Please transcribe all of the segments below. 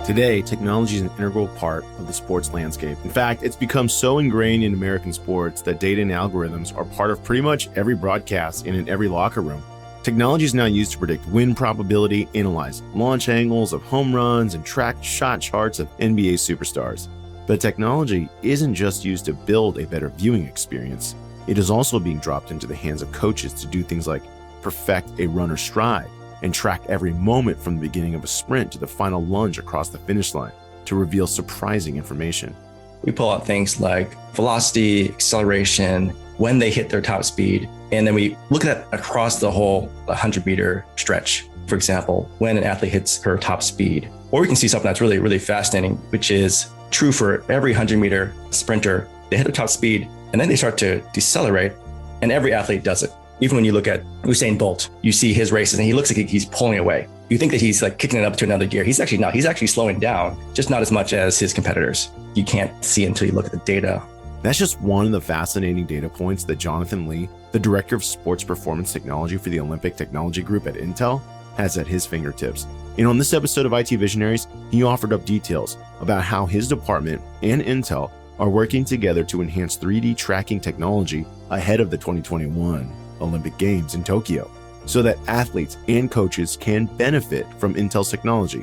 Today, technology is an integral part of the sports landscape. In fact, it's become so ingrained in American sports that data and algorithms are part of pretty much every broadcast and in every locker room. Technology is now used to predict win probability, analyze launch angles of home runs, and track shot charts of NBA superstars. But technology isn't just used to build a better viewing experience. It is also being dropped into the hands of coaches to do things like perfect a runner's stride and track every moment from the beginning of a sprint to the final lunge across the finish line to reveal surprising information. We pull out things like velocity, acceleration, when they hit their top speed, and then we look at that across the whole 100-meter stretch. For example, when an athlete hits her top speed. Or we can see something that's really, really fascinating, which is true for every 100-meter sprinter. They hit their top speed, and then they start to decelerate, and every athlete does it. Even when you look at Usain Bolt, you see his races and he looks like he's pulling away. You think that he's like kicking it up to another gear. He's actually not. He's actually slowing down, just not as much as his competitors. You can't see until you look at the data. That's just one of the fascinating data points that Jonathan Lee, the Director of Sports Performance Technology for the Olympic Technology Group at Intel, has at his fingertips. And on this episode of IT Visionaries, he offered up details about how his department and Intel are working together to enhance 3D tracking technology ahead of the 2021 Olympic Games in Tokyo, so that athletes and coaches can benefit from Intel's technology.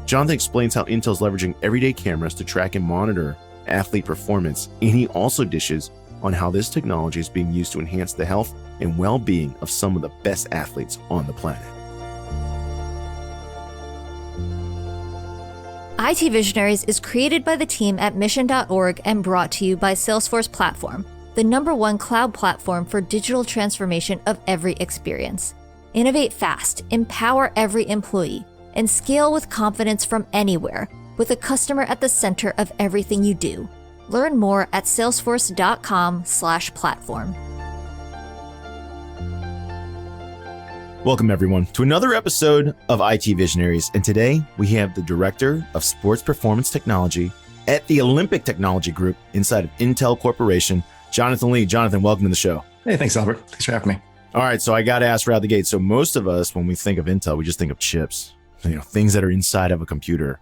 Jonathan explains how Intel's leveraging everyday cameras to track and monitor athlete performance, and he also dishes on how this technology is being used to enhance the health and well-being of some of the best athletes on the planet. IT Visionaries is created by the team at mission.org and brought to you by Salesforce Platform, the #1 cloud platform for digital transformation of every experience. Innovate fast, empower every employee, and scale with confidence from anywhere, with a customer at the center of everything you do. Learn more at salesforce.com/platform. Welcome everyone to another episode of IT Visionaries, and today we have the Director of Sports Performance Technology at the Olympic Technology Group inside of Intel Corporation, Jonathan Lee. Jonathan, welcome to the show. Hey, thanks, Albert. Thanks for having me. All right, so I got to ask right out the gate. So most of us, when we think of Intel, we just think of chips, things that are inside of a computer.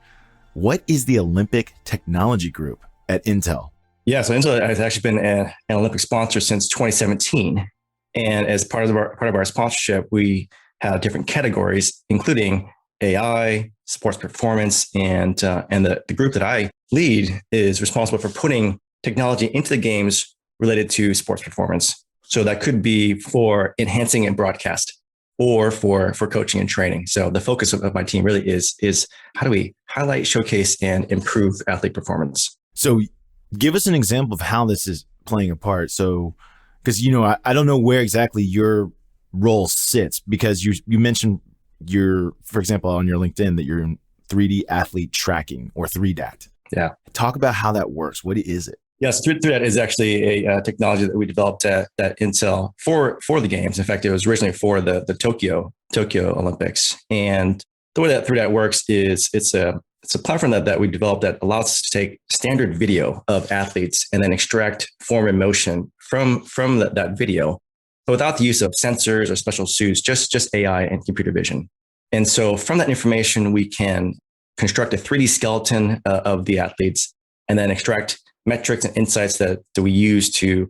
What is the Olympic Technology Group at Intel? Yeah, so Intel has actually been an Olympic sponsor since 2017. And as part of our sponsorship, we have different categories, including AI, sports performance, and the group that I lead is responsible for putting technology into the games related to sports performance. So that could be for enhancing and broadcast, or for coaching and training. So the focus of my team really is how do we highlight, showcase, and improve athlete performance? So give us an example of how this is playing a part. So, because, I don't know where exactly your role sits, because you mentioned for example, on your LinkedIn that you're in 3D athlete tracking, or 3DAT. Yeah. Talk about how that works. What is it? Yes, 3DAT is actually a technology that we developed at Intel for the games. In fact, it was originally for the Tokyo Olympics. And the way that 3DAT works is it's a platform that we developed that allows us to take standard video of athletes and then extract form and motion from that video, but without the use of sensors or special suits, just AI and computer vision. And so from that information, we can construct a 3D skeleton of the athletes and then extract metrics and insights that we use to,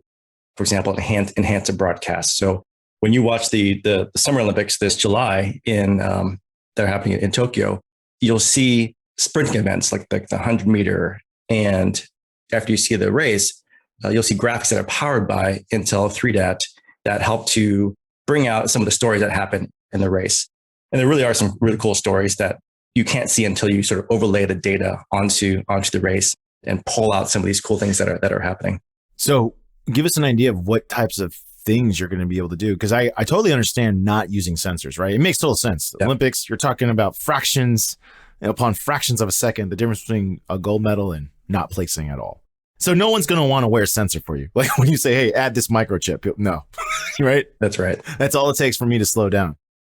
for example, enhance a broadcast. So when you watch the Summer Olympics this July that are happening in Tokyo, you'll see sprinting events like the 100-meter. And after you see the race, you'll see graphics that are powered by Intel 3DAT that help to bring out some of the stories that happen in the race. And there really are some really cool stories that you can't see until you sort of overlay the data onto the race and pull out some of these cool things that are happening. So give us an idea of what types of things you're going to be able to do, because I totally understand not using sensors, right? It makes total sense. Yeah. Olympics, you're talking about fractions, upon fractions of a second, the difference between a gold medal and not placing at all. So no one's going to want to wear a sensor for you. Like when you say, hey, add this microchip, no, right? That's right. That's all it takes for me to slow down.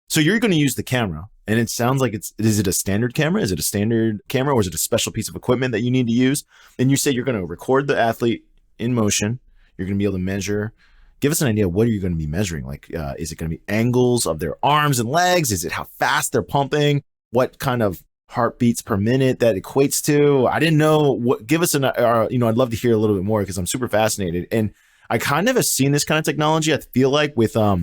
So you're going to use the camera, and it sounds like is it a standard camera? Is it a standard camera, or is it a special piece of equipment that you need to use? And you say you're going to record the athlete in motion. You're going to be able to measure. Give us an idea. What are you going to be measuring? Like, is it going to be angles of their arms and legs? Is it how fast they're pumping? What kind of heartbeats per minute that equates to? I didn't know what. Give us I'd love to hear a little bit more because I'm super fascinated. And I kind of have seen this kind of technology. I feel like with I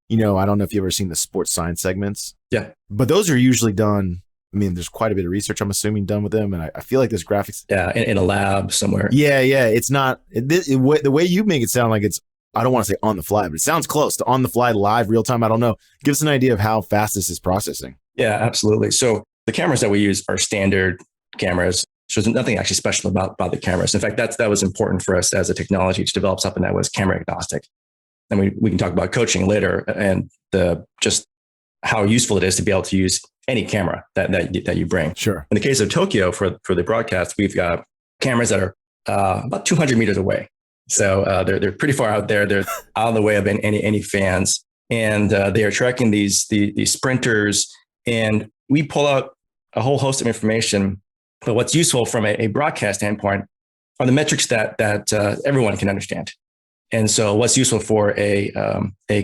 don't know if you've ever seen the sports science segments. Yeah, but those are usually done. I mean, there's quite a bit of research, I'm assuming, done with them. And I feel like this graphics. Yeah, in a lab somewhere. Yeah. It's not the way you make it sound like it's, I don't want to say on the fly, but it sounds close to on the fly, live, real time. I don't know. Give us an idea of how fast this is processing. Yeah, absolutely. So the cameras that we use are standard cameras. So there's nothing actually special about the cameras. In fact, that was important for us as a technology to develop something that was camera agnostic. And we can talk about coaching later and just how useful it is to be able to use any camera that you bring. Sure. In the case of Tokyo, for the broadcast, we've got cameras that are about 200 meters away. So they're pretty far out there. They're out of the way of any fans, and they are tracking these sprinters. And we pull out a whole host of information. But what's useful from a broadcast standpoint are the metrics that everyone can understand. And so what's useful for a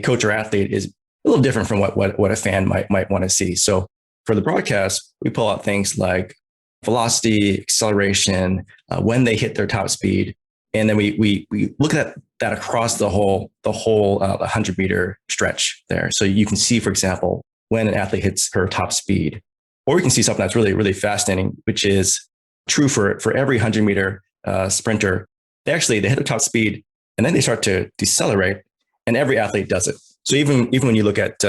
coach or athlete is a little different from what a fan might want to see. So for the broadcast, we pull out things like velocity, acceleration, when they hit their top speed. And then we look at that across the whole 100-meter stretch there. So you can see, for example, when an athlete hits her top speed. Or we can see something that's really, really fascinating, which is true for every 100-meter sprinter. They hit their top speed and then they start to decelerate, and every athlete does it. So even when you look at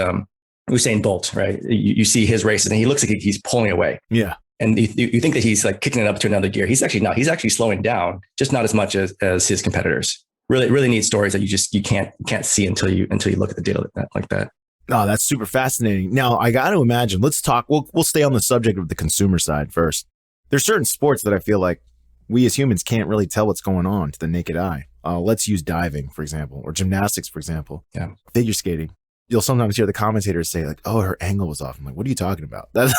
Usain Bolt, right, you see his races and he looks like he's pulling away. Yeah. And you think that he's like kicking it up to another gear. He's actually not. He's actually slowing down, just not as much as his competitors. Really, really neat stories that you can't see until you look at the data like that. Oh, that's super fascinating. Now, I got to imagine, let's talk, we'll stay on the subject of the consumer side first. There's certain sports that I feel like we as humans can't really tell what's going on to the naked eye. Let's use diving, for example, or gymnastics, for example. Yeah. Figure skating. You'll sometimes hear the commentators say like, oh, her angle was off. I'm like, what are you talking about? That's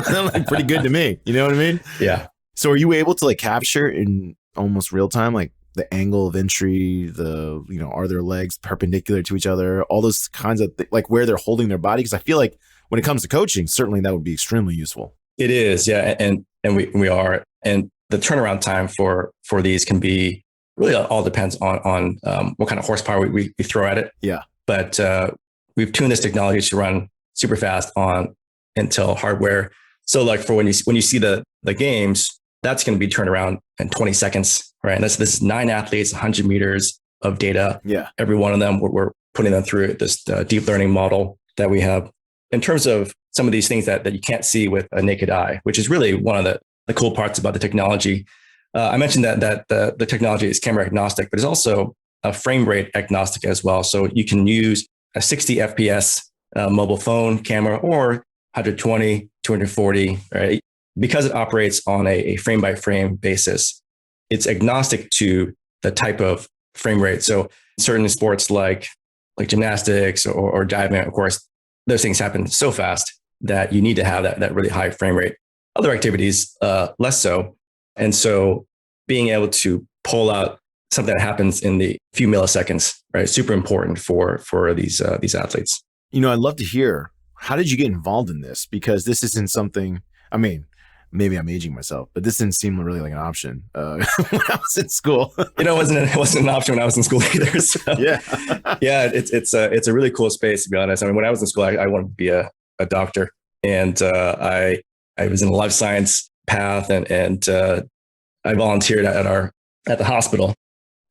like pretty good to me. You know what I mean? Yeah. So are you able to like capture in almost real time, like the angle of entry, are their legs perpendicular to each other, all those kinds of like where they're holding their body? Because I feel like when it comes to coaching, certainly that would be extremely useful. It is, yeah, and we are, and the turnaround time for these can be really all depends on what kind of horsepower we throw at it. Yeah, but we've tuned this technology to run super fast on Intel hardware. So like for when you see the games, that's going to be turned around in 20 seconds. Right. And this is 9 athletes, 100 meters of data. Yeah. Every one of them, we're putting them through this deep learning model that we have. In terms of some of these things that you can't see with a naked eye, which is really one of the cool parts about the technology. I mentioned that the technology is camera agnostic, but it's also a frame rate agnostic as well. So you can use a 60 FPS mobile phone camera or 120, 240, right? Because it operates on a frame by frame basis. It's agnostic to the type of frame rate. So certain sports like gymnastics or diving, of course, those things happen so fast that you need to have that really high frame rate. Other activities, less so. And so being able to pull out something that happens in the few milliseconds, right? Super important for these athletes. I'd love to hear, how did you get involved in this? Because this isn't something, I mean, maybe I'm aging myself, but this didn't seem really like an option when I was in school. It wasn't an option when I was in school either. So. Yeah. Yeah. It's a really cool space, to be honest. I mean, when I was in school, I wanted to be a doctor, and I was in a life science path, and I volunteered at the hospital,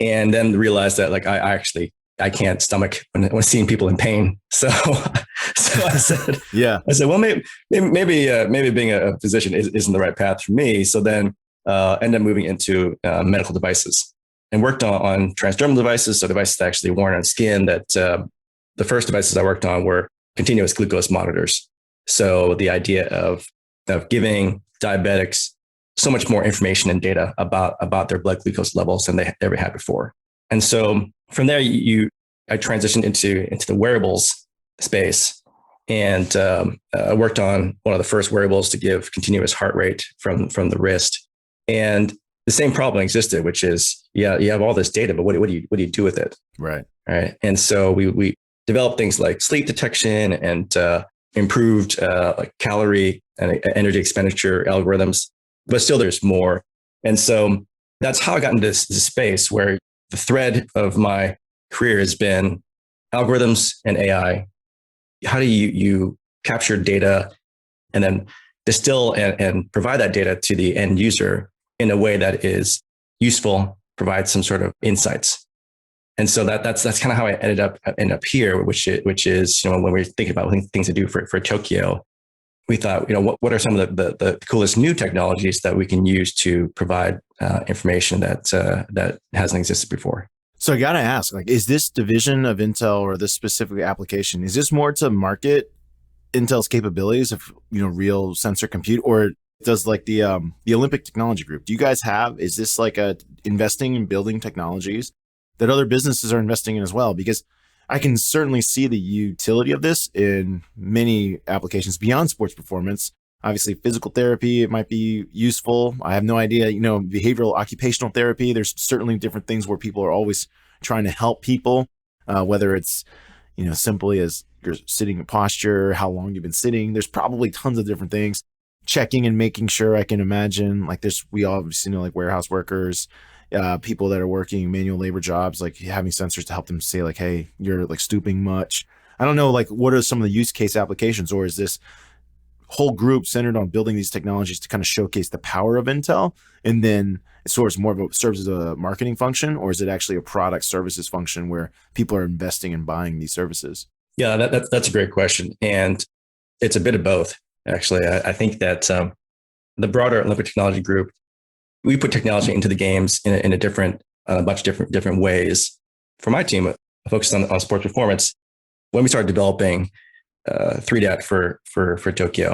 and then realized that like I can't stomach when seeing people in pain. So I said, well, maybe being a physician isn't the right path for me. So then ended up moving into medical devices and worked on transdermal devices. So devices that actually worn on skin. That the first devices I worked on were continuous glucose monitors. So the idea of giving diabetics so much more information and data about their blood glucose levels than they ever had before. And so from there, I transitioned into the wearables space, and I worked on one of the first wearables to give continuous heart rate from the wrist. And the same problem existed, which is, you have all this data, but what do you do with it? Right. Right. And so we developed things like sleep detection and improved like calorie and energy expenditure algorithms, but still there's more. And so that's how I got into this space where the thread of my career has been algorithms and AI. How do you capture data and then distill and provide that data to the end user in a way that is useful, provides some sort of insights? And so that's kind of how I ended up here, which is, when we were thinking about things to do for Tokyo, we thought, what are some of the coolest new technologies that we can use to provide information that hasn't existed before? So I got to ask, like, is this division of Intel or this specific application, is this more to market Intel's capabilities of, real sensor compute, or does like the Olympic Technology Group, do you guys is this like investing in building technologies that other businesses are investing in as well? Because I can certainly see the utility of this in many applications beyond sports performance. Obviously, physical therapy, it might be useful. I have no idea, behavioral occupational therapy. There's certainly different things where people are always trying to help people, whether it's, simply as your sitting posture, how long you've been sitting. There's probably tons of different things. Checking and making sure, I can imagine, like we obviously know like warehouse workers, people that are working manual labor jobs, like having sensors to help them say like, hey, you're like stooping much. I don't know, like what are some of the use case applications, or is this whole group centered on building these technologies to kind of showcase the power of Intel, and then it sort of more of serves as a marketing function, or is it actually a product services function where people are investing and buying these services? Yeah, that's a great question. And it's a bit of both, actually. I think that the broader Olympic Technology Group, we put technology into the games in a bunch of different ways. For my team, focused on sports performance, when we started developing 3DAT for Tokyo,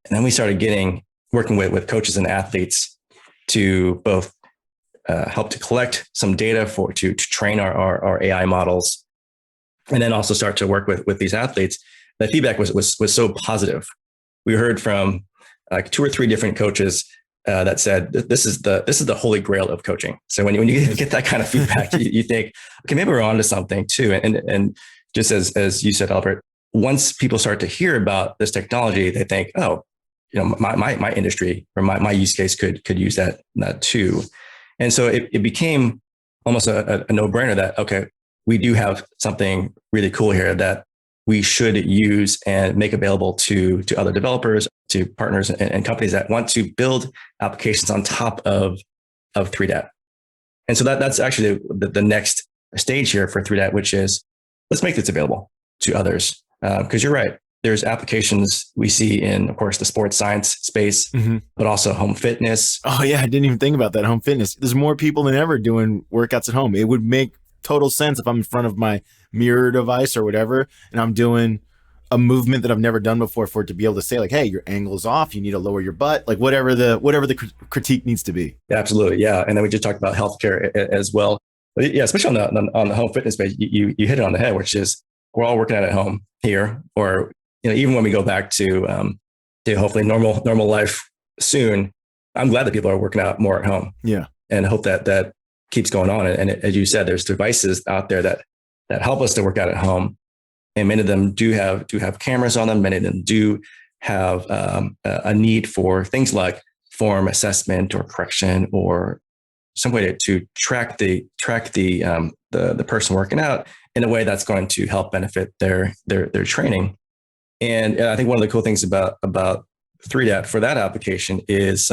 and then we started working with coaches and athletes to both help to collect some data to train our AI models, and then also start to work with these athletes. The feedback was so positive. We heard from like 2 or 3 different coaches that said this is the holy grail of coaching. So when you get that kind of feedback, you think, okay, maybe we're onto something too. And just as you said, Albert, once people start to hear about this technology, they think, oh, my industry or my use case could use that too. And so it became almost a no-brainer that, okay, we do have something really cool here that we should use and make available to other developers, to partners and companies that want to build applications on top of 3DAT. And so that's actually the next stage here for 3DAT, which is let's make this available to others. Because you're right, there's applications we see in, of course, the sports science space, but also home fitness. Oh yeah, I didn't even think about that. Home fitness. There's more people than ever doing workouts at home. It would make total sense if I'm in front of my mirror device or whatever, and I'm doing a movement that I've never done before, for it to be able to say like, hey, your angle is off, you need to lower your butt, like whatever the critique needs to be. Absolutely. Yeah. And then we just talked about healthcare as well. But yeah, especially on the home fitness space, you hit it on the head, which is we're all working out at home here, or even when we go back to hopefully normal life soon, I'm glad that people are working out more at home. Yeah. And hope that keeps going on. And as you said, there's devices out there that help us to work out at home. And many of them do have cameras on them. Many of them do have a need for things like form assessment or correction, or some way to track the person working out in a way that's going to help benefit their training. And I think one of the cool things about 3DAT for that application is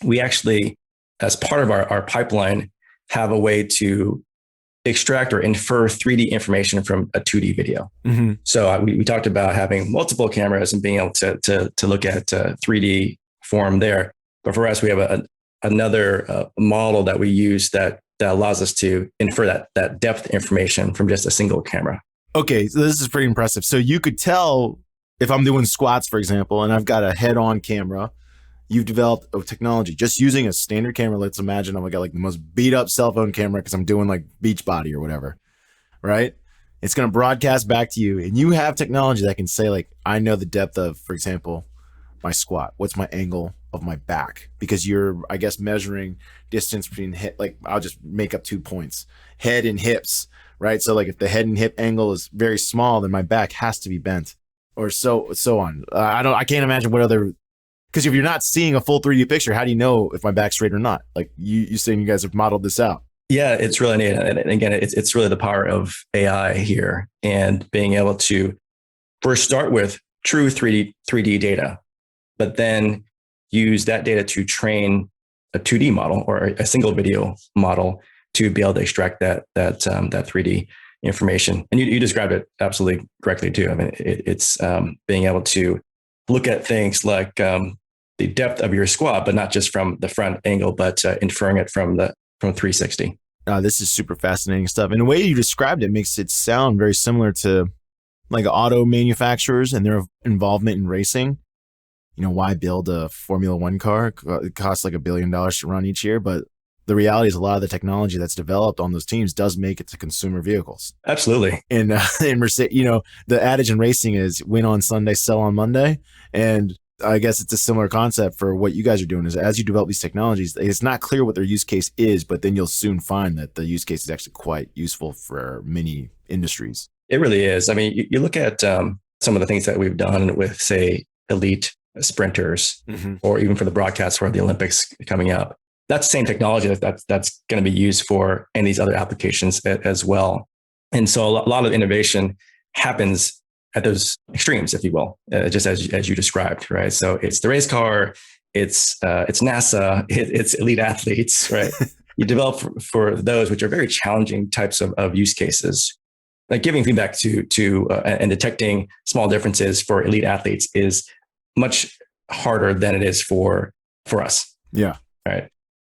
we actually, as part of our pipeline, have a way to extract or infer 3D information from a 2D video. So we talked about having multiple cameras and being able to look at 3D form there. But for us, we have another model that we use that allows us to infer that depth information from just a single camera. Okay, so this is pretty impressive. So you could tell if I'm doing squats, for example, and I've got a head-on camera. You've developed a technology just using a standard camera. Let's imagine I've got like the most beat up cell phone camera because I'm doing like Beachbody or whatever, right? It's going to broadcast back to you, and you have technology that can say like, I know the depth of, for example, my squat. What's my angle of my back? Because you're, I guess, measuring distance between hip, like I'll just make up 2 points, head and hips, right? So like if the head and hip angle is very small, then my back has to be bent. or so on. I can't imagine what other, because if you're not seeing a full 3D picture, how do you know if my back's straight or not? Like you saying you guys have modeled this out. Yeah, it's really neat. And again, it's really the power of AI here and being able to first start with true 3D data, but then use that data to train a 2D model or a single video model to be able to extract that 3D information. And you described it absolutely correctly too. I mean, it's being able to look at things like the depth of your squat, but not just from the front angle, but inferring it from 360. This is super fascinating stuff. And the way you described it makes it sound very similar to like auto manufacturers and their involvement in racing. You know, why build a Formula One car? It costs like $1 billion to run each year, but the reality is a lot of the technology that's developed on those teams does make it to consumer vehicles. Absolutely. And Mercedes, you know, the adage in racing is win on Sunday, sell on Monday. And I guess it's a similar concept for what you guys are doing is as you develop these technologies, it's not clear what their use case is, but then you'll soon find that the use case is actually quite useful for many industries. It really is. I mean, you look at some of the things that we've done with, say, elite sprinters, or even for the broadcast for the Olympics coming up. That's the same technology that's going to be used for any of these other applications as well. And so a lot of innovation happens at those extremes, if you will, just as you described, right? So it's the race car, it's NASA, it's elite athletes, right? You develop for those which are very challenging types of use cases. Like giving feedback to and detecting small differences for elite athletes is much harder than it is for us. Yeah. Right.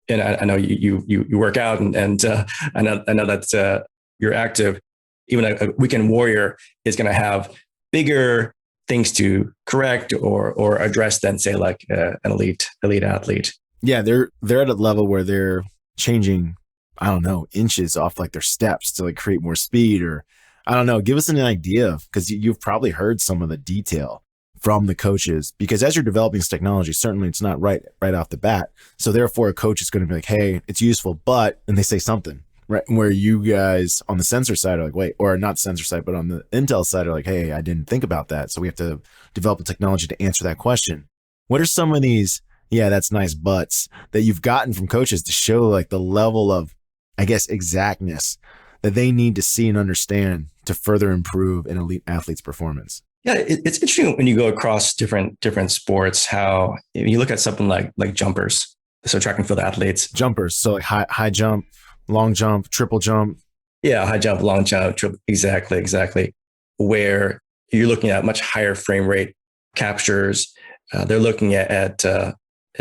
And I know you work out and I know that you're active. Even a weekend warrior is going to have bigger things to correct or address than say like an elite athlete. Yeah, they're at a level where they're changing, I don't know, inches off like their steps to like create more speed, or I don't know. Give us an idea of, because you've probably heard some of the detail from the coaches, because as you're developing this technology, certainly it's not right off the bat. So therefore a coach is going to be like, hey, it's useful, but, and they say something, right? Where you guys on the sensor side are like, wait, or not sensor side, but on the Intel side are like, hey, I didn't think about that. So we have to develop a technology to answer that question. What are some of these, yeah, that's nice, buts that you've gotten from coaches to show like the level of, I guess, exactness that they need to see and understand to further improve an elite athlete's performance? Yeah, it's interesting when you go across different sports, how you look at something like jumpers, so track and field athletes. Jumpers, so like high jump, long jump, triple jump. Yeah, high jump, long jump, triple, exactly. Where you're looking at much higher frame rate captures. They're looking at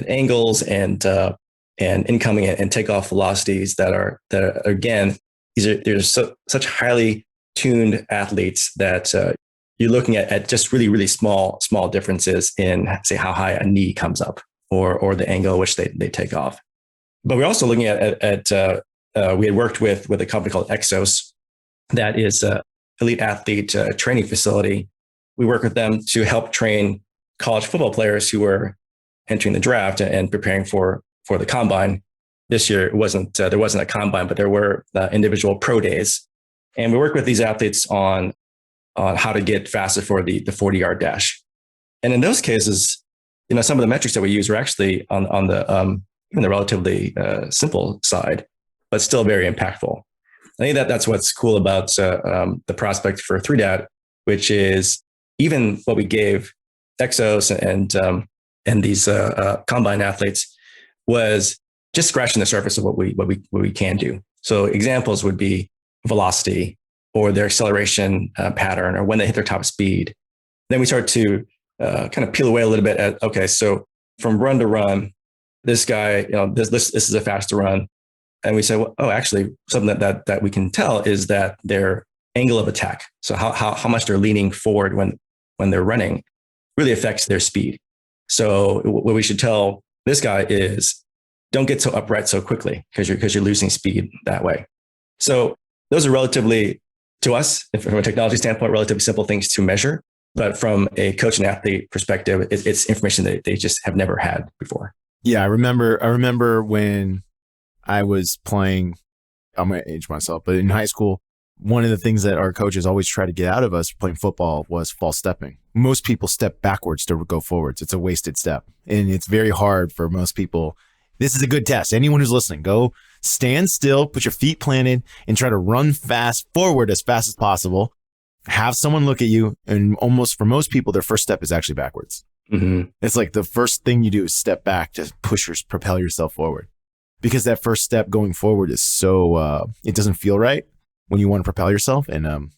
angles and incoming and takeoff velocities that are again, there's such highly tuned athletes that you're looking at just really small differences in, say, how high a knee comes up or the angle at which they take off. But we're also looking at we had worked with a company called Exos, that is an elite athlete training facility. We work with them to help train college football players who were entering the draft and preparing for the combine. This year there wasn't a combine, but there were individual pro days, and we work with these athletes on how to get faster for the 40-yard dash. And in those cases, you know, some of the metrics that we use are actually on the even the relatively simple side, but still very impactful. I think that's what's cool about the prospect for 3DAT, which is even what we gave Exos and these combine athletes was just scratching the surface of what we can do. So examples would be velocity, or their acceleration pattern, or when they hit their top speed. Then we start to kind of peel away a little bit at, okay, so from run to run, this guy, you know, this is a faster run. And we say, well, oh, actually, something that we can tell is that their angle of attack, so how much they're leaning forward when they're running, really affects their speed. So what we should tell this guy is, don't get so upright so quickly because you're losing speed that way. So those are relatively, to us, from a technology standpoint, relatively simple things to measure. But from a coach and athlete perspective, it's information that they just have never had before. Yeah, I remember when I was playing, I'm going to age myself, but in high school, one of the things that our coaches always try to get out of us playing football was false stepping. Most people step backwards to go forwards. It's a wasted step. And it's very hard for most people. This is a good test. Anyone who's listening, go stand still, put your feet planted, and try to run fast forward as fast as possible. Have someone look at you. And almost for most people, their first step is actually backwards. Mm-hmm. It's like the first thing you do is step back to propel yourself forward. Because that first step going forward is so, it doesn't feel right when you want to propel yourself. And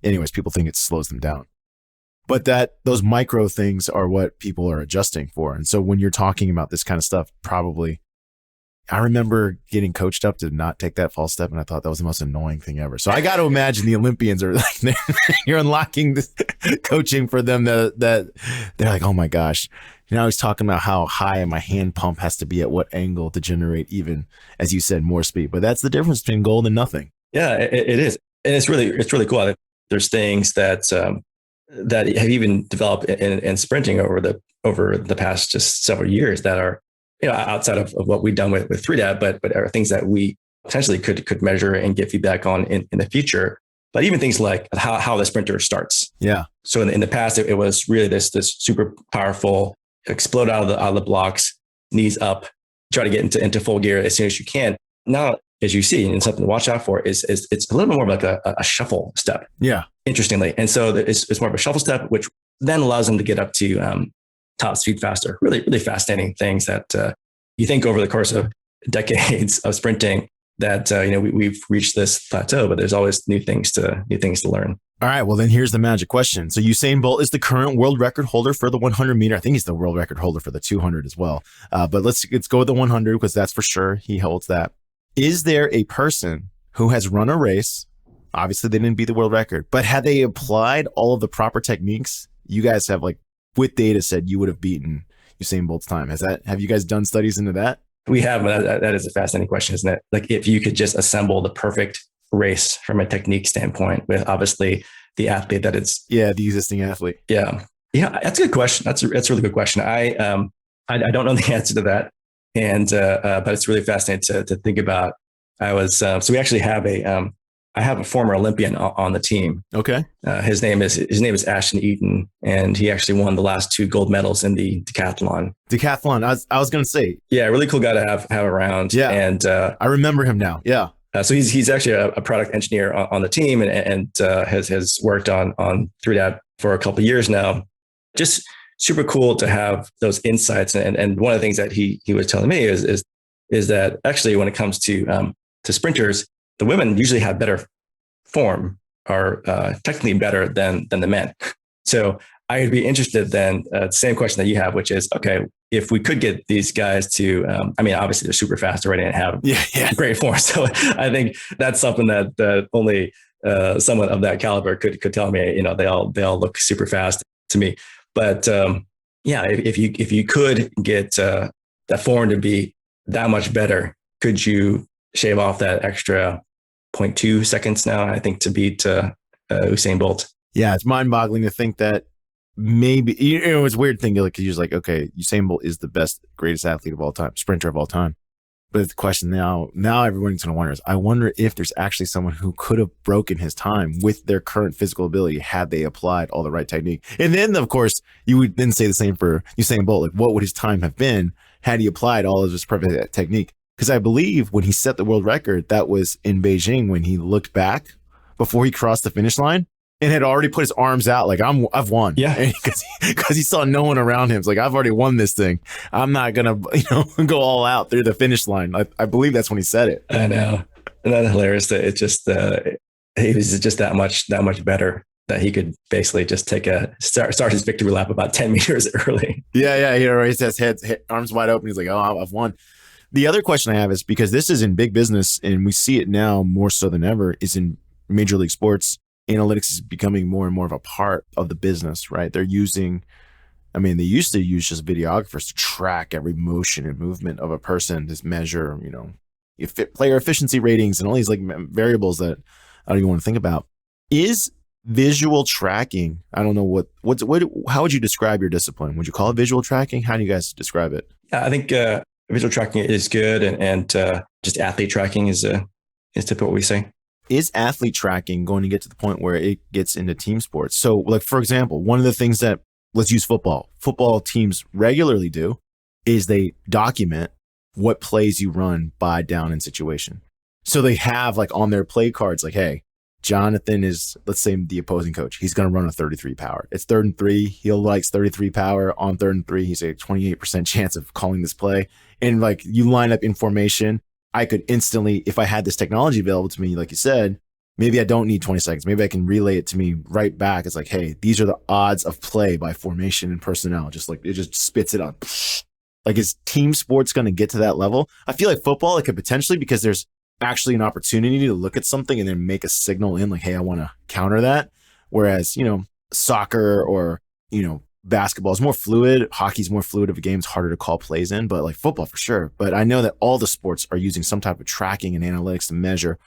anyways, people think it slows them down. But those micro things are what people are adjusting for. And so when you're talking about this kind of stuff, probably, I remember getting coached up to not take that false step. And I thought that was the most annoying thing ever. So I got to imagine the Olympians are like, you're unlocking this coaching for them that they're like, oh my gosh. Now he's talking about how high my hand pump has to be at what angle to generate even, as you said, more speed. But that's the difference between gold and nothing. Yeah, it is. And it's really cool. There's things that have even developed in sprinting over the past just several years that are, outside of what we've done with 3DAT, but are things that we potentially could measure and get feedback on in the future. But even things like how the sprinter starts. Yeah. So in the past, it was really this super powerful, explode out of the blocks, knees up, try to get into full gear as soon as you can. Now, as you see, and something to watch out for is it's a little bit more like a shuffle step. Yeah. Interestingly. And so it's more of a shuffle step, which then allows them to get up to top speed faster. Really, really fascinating things that you think over the course of decades of sprinting that, we've reached this plateau, but there's always new things to learn. All right. Well, then here's the magic question. So Usain Bolt is the current world record holder for the 100 meter. I think he's the world record holder for the 200 as well. But let's go with the 100 because that's for sure. He holds that. Is there a person who has run a race? Obviously, they didn't beat the world record, but had they applied all of the proper techniques, you guys have with data said you would have beaten Usain Bolt's time. Have you guys done studies into that? We have. That is a fascinating question, isn't it? Like if you could just assemble the perfect race from a technique standpoint with obviously the athlete that it's. Yeah, the existing athlete. Yeah. Yeah, that's a good question. That's a really good question. I don't know the answer to that. And, but it's really fascinating to think about. I was, so we actually have I have a former Olympian on the team. Okay. His name is Ashton Eaton, and he actually won the last 2 gold medals in the decathlon. I was going to say. Yeah. Really cool guy to have around. Yeah. And, I remember him now. Yeah. So he's actually a product engineer on the team and has worked on 3DAT for a couple of years now. Just super cool to have those insights. And one of the things that he was telling me is that actually when it comes to sprinters, the women usually have better form, are technically better than the men. So I would be interested then, same question that you have, which is, okay, if we could get these guys to, obviously they're super fast already and have great form. So I think that's something that only someone of that caliber could tell me, they all look super fast to me. But if you could get that form to be that much better, could you shave off that extra 0.2 seconds now, I think, to beat Usain Bolt? Yeah, it's mind-boggling to think that maybe, it's a weird thing, because you're like, okay, Usain Bolt is the best, greatest athlete of all time, sprinter of all time. But the question now everyone's going to wonder is, I wonder if there's actually someone who could have broken his time with their current physical ability had they applied all the right technique. And then, of course, you would then say the same for Usain Bolt. Like, what would his time have been had he applied all of his perfect technique? Because I believe when he set the world record, that was in Beijing when he looked back before he crossed the finish line and had already put his arms out like, I've won. Yeah. Because he saw no one around him. It's like, I've already won this thing. I'm not going to go all out through the finish line. I believe that's when he said it. I know. And that's hilarious that it just, he was just that much better that he could basically just start his victory lap about 10 meters early. Yeah. He raised his head, arms wide open. He's like, oh, I've won. The other question I have is, because this is in big business and we see it now more so than ever, is in Major League Sports. Analytics is becoming more and more of a part of the business, right? They're using, they used to use just videographers to track every motion and movement of a person, to measure, player efficiency ratings and all these variables that I don't even want to think about. Is visual tracking, I don't know how would you describe your discipline? Would you call it visual tracking? How do you guys describe it? I think visual tracking is good, and just athlete tracking is typically what we say. is athlete tracking going to get to the point where it gets into team sports? So like, for example, one of the things that, let's use football teams regularly do is they document what plays you run by down in situation. So they have like on their play cards, like, hey, Jonathan is, let's say the opposing coach, he's going to run a 33 power. It's 3rd and 3. He'll likes 33 power on 3rd and 3. He's a 28% chance of calling this play. And like you line up in formation, I could instantly, if I had this technology available to me, like you said, maybe I don't need 20 seconds. Maybe I can relay it to me right back. It's like, hey, these are the odds of play by formation and personnel. Just like it just spits it out. Like, is team sports going to get to that level? I feel like football, it could potentially, because there's actually an opportunity to look at something and then make a signal in like, hey, I want to counter that. Whereas, soccer or, basketball is more fluid. Hockey's more fluid of a game. It's harder to call plays in, but like football for sure. But I know that all the sports are using some type of tracking and analytics to measure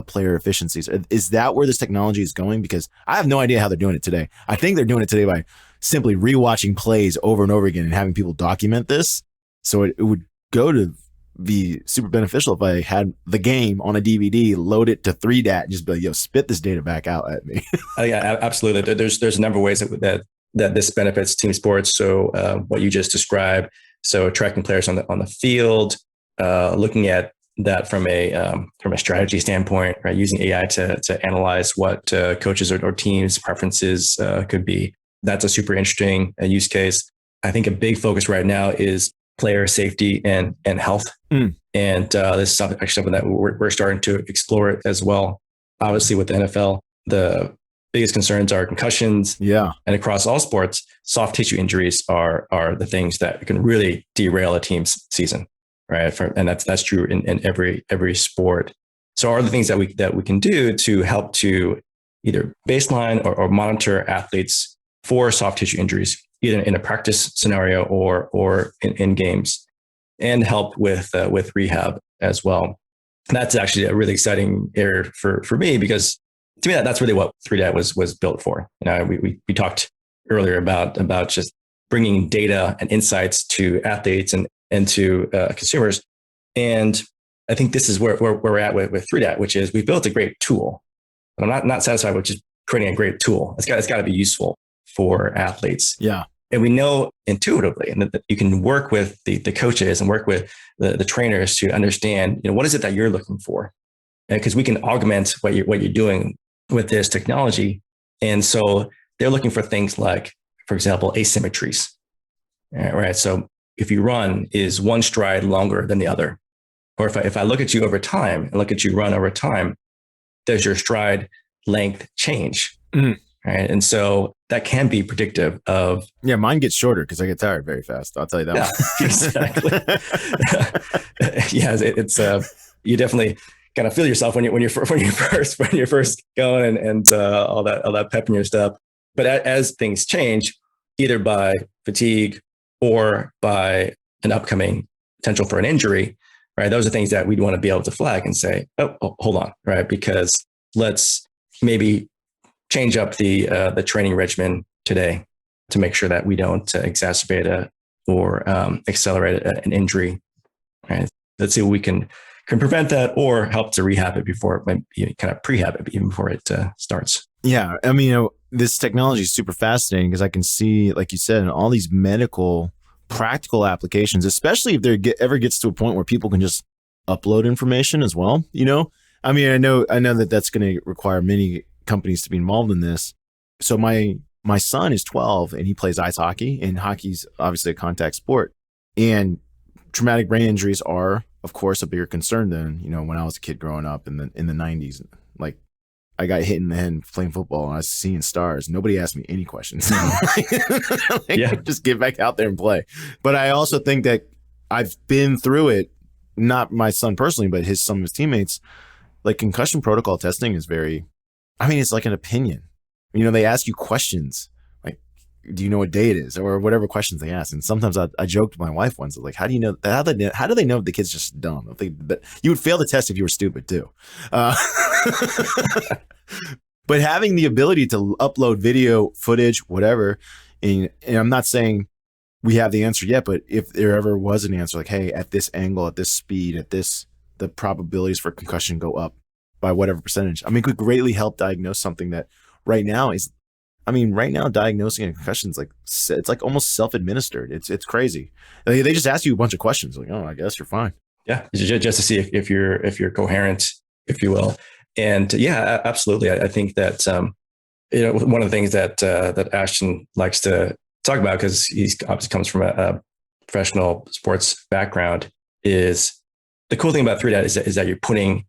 player efficiencies. Is that where this technology is going? Because I have no idea how they're doing it today. I think they're doing it today by simply rewatching plays over and over again and having people document this. So it would go to be super beneficial if I had the game on a DVD, load it to 3DAT and just be like, yo, spit this data back out at me. Yeah, absolutely. There's a number of ways that this benefits team sports. So what you just described, so tracking players on the field, looking at that from a strategy standpoint, right? Using AI to analyze what coaches or teams' preferences could be. That's a super interesting use case. I think a big focus right now is player safety and health. And this is actually something that we're starting to explore as well. Obviously, with the NFL, the biggest concerns are concussions. Yeah. And across all sports, soft tissue injuries are the things that can really derail a team's season, right? And that's true in every sport. So are the things that we can do to help to either baseline or monitor athletes for soft tissue injuries, either in a practice scenario or in games, and help with rehab as well. And that's actually a really exciting area for me, because to me, that's really what 3DAT was built for. We talked earlier about just bringing data and insights to athletes and to consumers. And I think this is where we're at with 3DAT, which is we built a great tool. And I'm not satisfied with just creating a great tool. It's got to be useful for athletes. Yeah. And we know intuitively that you can work with the coaches and work with the trainers to understand, what is it that you're looking for? Because we can augment what you're doing with this technology. And so they're looking for things like, for example, asymmetries. Right. So if you run, is one stride longer than the other? Or if I look at you over time and look at you run over time, does your stride length change? Right. And so that can be predictive of. Yeah, mine gets shorter because I get tired very fast. I'll tell you that. Yeah, exactly. Yeah, it's you definitely kind of feel yourself when you're first going and all that pep in your step. But as things change, either by fatigue or by an upcoming potential for an injury, right? Those are things that we'd want to be able to flag and say, oh, hold on, right? Because let's maybe change up the training regimen today to make sure that we don't exacerbate or accelerate an injury. Right? Let's see if we can prevent that or help to rehab it before, kind of prehab it even before it starts. Yeah, I mean, this technology is super fascinating because I can see, like you said, in all these medical practical applications, especially if there ever gets to a point where people can just upload information as well. I mean, I know that's going to require many companies to be involved in this. So my son is 12 and he plays ice hockey, and hockey's obviously a contact sport. And traumatic brain injuries are, of course, a bigger concern than, when I was a kid growing up in the 90s. Like, I got hit in the head playing football and I was seeing stars. Nobody asked me any questions. Just get back out there and play. But I also think that I've been through it, not my son personally, but some of his teammates. Like, concussion protocol testing is it's like an opinion. They ask you questions like, do you know what day it is, or whatever questions they ask. And sometimes I joked with my wife once, like, how do you know? How do they know the kid's just dumb? But you would fail the test if you were stupid too. But having the ability to upload video footage, whatever, and I'm not saying we have the answer yet, but if there ever was an answer, like, hey, at this angle, at this speed, the probabilities for concussion go up by whatever percentage. I mean, could greatly help diagnose something that right now diagnosing a concussion is like, it's like almost self-administered. It's crazy. They just ask you a bunch of questions like, oh, I guess you're fine. Yeah, just to see if you're coherent, if you will. And yeah, absolutely. I think that one of the things that Ashton likes to talk about, because he obviously comes from a professional sports background, is the cool thing about 3DAT is that you're putting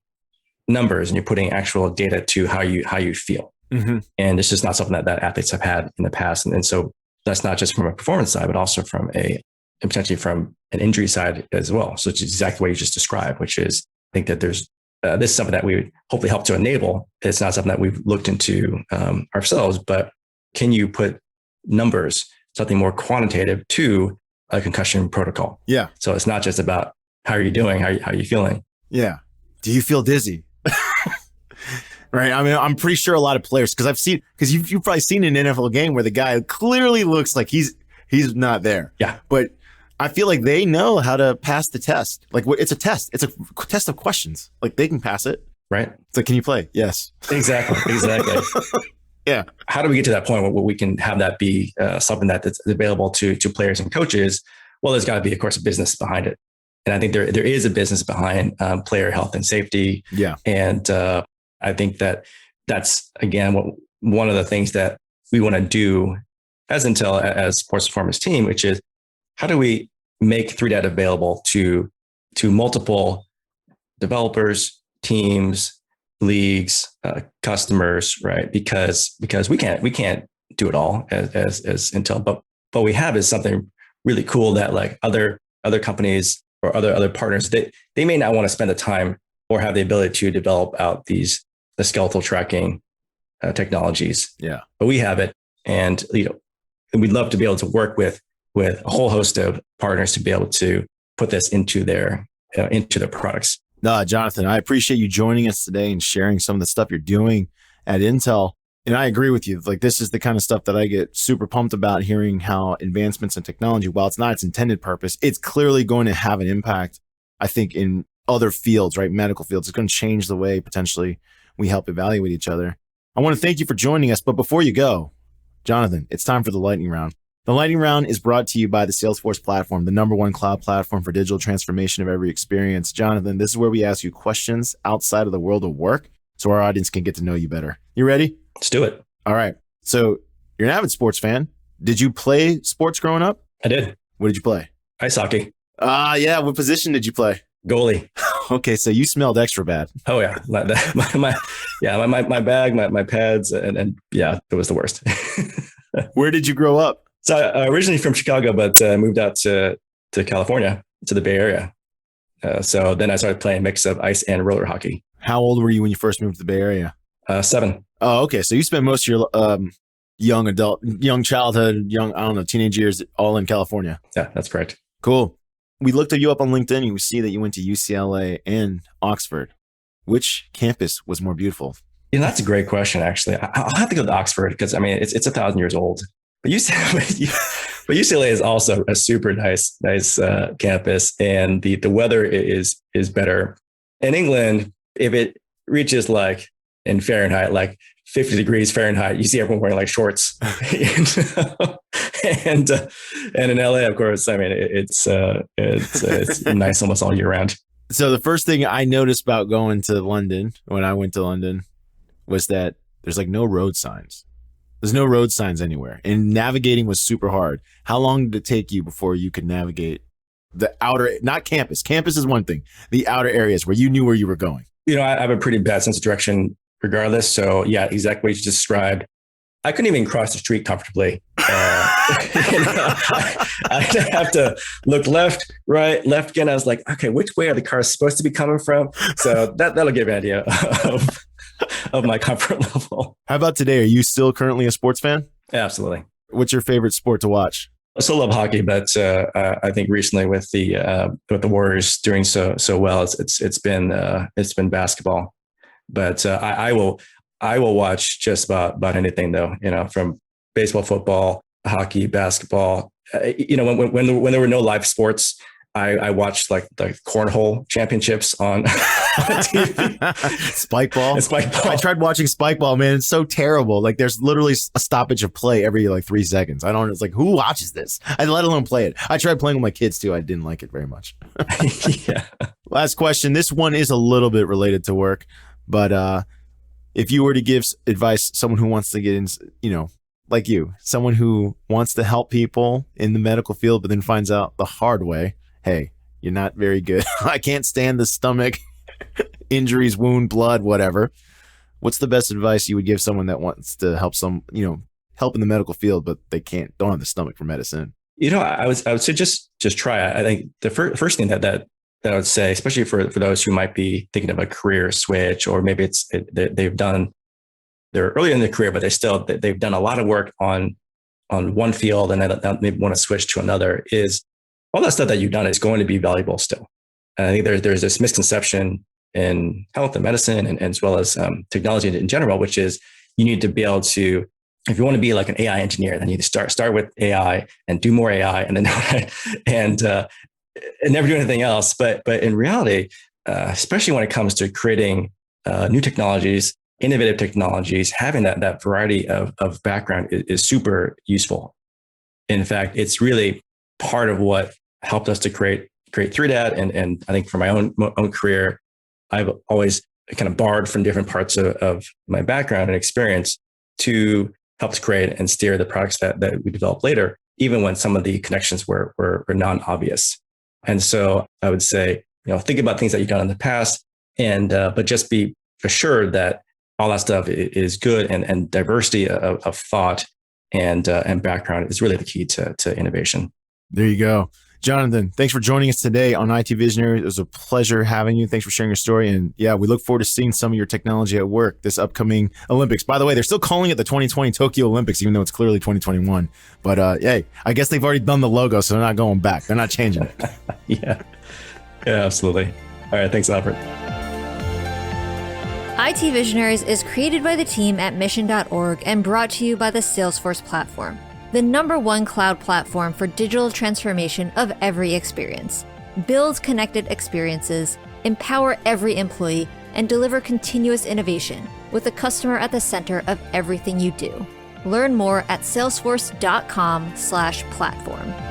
numbers and you're putting actual data to how you feel. Mm-hmm. And it's just not something that athletes have had in the past. And so that's not just from a performance side, but also and potentially from an injury side as well. So it's exactly what you just described, which is, I think that there's, this is something that we would hopefully help to enable. It's not something that we've looked into ourselves, but can you put numbers, something more quantitative to a concussion protocol? Yeah. So it's not just about how are you doing, how are you feeling? Yeah. Do you feel dizzy? Right. I mean, I'm pretty sure a lot of players, because you've probably seen an NFL game where the guy clearly looks like he's not there. Yeah. But I feel like they know how to pass the test. Like, it's a test. It's a test of questions. Like, they can pass it. Right. It's like, can you play? Yes. Exactly. Yeah. How do we get to that point where we can have that be something that's available to players and coaches? Well, there's got to be, of course, a business behind it. And I think there is a business behind player health and safety. Yeah. And I think that's, again, one of the things that we want to do as Intel, as sports performance team, which is, how do we make 3DAT available to multiple developers, teams, leagues, customers, right? Because we can't do it all as Intel, but we have is something really cool that like other companies or other partners, they may not want to spend the time or have the ability to develop out the skeletal tracking technologies. Yeah. But we have it, and we'd love to be able to work with a whole host of partners to be able to put this into their products. No, Jonathan, I appreciate you joining us today and sharing some of the stuff you're doing at Intel. And I agree with you. Like, this is the kind of stuff that I get super pumped about, hearing how advancements in technology, while it's not its intended purpose, it's clearly going to have an impact, I think, in other fields, right? Medical fields. It's going to change the way potentially we help evaluate each other. I want to thank you for joining us. But before you go, Jonathan, it's time for the lightning round. The lightning round is brought to you by the Salesforce platform, the #1 cloud platform for digital transformation of every experience. Jonathan, this is where we ask you questions outside of the world of work so our audience can get to know you better. You ready? Let's do it. All right. So you're an avid sports fan. Did you play sports growing up? I did. What did you play? Ice hockey. Yeah. What position did you play? Goalie. Okay. So you smelled extra bad. Oh yeah. My bag, my pads, and yeah, it was the worst. Where did you grow up? So originally from Chicago, but moved out to California, to the Bay Area. So then I started playing a mix of ice and roller hockey. How old were you when you first moved to the Bay Area? 7. Oh, okay. So you spent most of your young childhood, teenage years all in California. Yeah, that's correct. Cool. We looked you up on LinkedIn and we see that you went to UCLA and Oxford. Which campus was more beautiful? That's a great question, actually. I'll have to go to Oxford because, I mean, it's 1,000 years old. But UCLA is also a super nice campus, and the weather is better. In England, if it reaches like in Fahrenheit, like 50 degrees Fahrenheit, you see everyone wearing like shorts. and in LA, of course, I mean, it's nice almost all year round. So the first thing I noticed about going to London, when I went to London, was that there's like no road signs. There's no road signs anywhere, and navigating was super hard. How long did it take you before you could navigate the outer, not campus? Campus is one thing, the outer areas where you knew where you were going. I have a pretty bad sense of direction regardless. So yeah, exactly what you just described. I couldn't even cross the street comfortably. I'd have to look left, right, left again. I was like, okay, which way are the cars supposed to be coming from? So that'll give you an idea of my comfort level. How about today? Are you still currently a sports fan? Absolutely. What's your favorite sport to watch? I still love hockey, but I think recently with the Warriors doing so well, it's been basketball. But I will watch just about anything though. From baseball, football, hockey, basketball. When there were no live sports, I watched like the cornhole championships on TV. Spike ball. And spike ball. I tried watching spike ball, man. It's so terrible. Like there's literally a stoppage of play every like 3 seconds. It's like, who watches this? I let alone play it. I tried playing with my kids too. I didn't like it very much. Yeah. Last question. This one is a little bit related to work, but if you were to give advice, someone who wants to get in, like you, someone who wants to help people in the medical field, but then finds out the hard way, hey, you're not very good. I can't stand the stomach injuries, wound, blood, whatever. What's the best advice you would give someone that wants to help help in the medical field, but they don't have the stomach for medicine? I would say just try it. I think the first thing that I would say, especially for those who might be thinking of a career switch, or maybe they're early in their career, but they've done a lot of work on one field and then they want to switch to another, is all that stuff that you've done is going to be valuable still. And I think there's this misconception in health and medicine and as well as technology in general, which is you need to be able to, if you want to be like an AI engineer, then you need to start with AI and do more AI and then and never do anything else. But in reality, especially when it comes to creating new technologies, innovative technologies, having that variety of background is super useful. In fact, it's really part of what helped us to create through that. And I think for my own career, I've always kind of borrowed from different parts of my background and experience to help create and steer the products that we develop later, even when some of the connections were non-obvious. And so I would say, think about things that you've done in the past, and but just be assured that all that stuff is good, and diversity of thought and background is really the key to innovation. There you go. Jonathan, thanks for joining us today on IT Visionaries. It was a pleasure having you. Thanks for sharing your story. And yeah, we look forward to seeing some of your technology at work this upcoming Olympics. By the way, they're still calling it the 2020 Tokyo Olympics, even though it's clearly 2021. But hey, I guess they've already done the logo, so they're not going back. They're not changing it. Yeah, absolutely. All right. Thanks, Albert. IT Visionaries is created by the team at mission.org and brought to you by the Salesforce platform, the #1 cloud platform for digital transformation of every experience. Build connected experiences, empower every employee, and deliver continuous innovation with the customer at the center of everything you do. Learn more at salesforce.com/platform.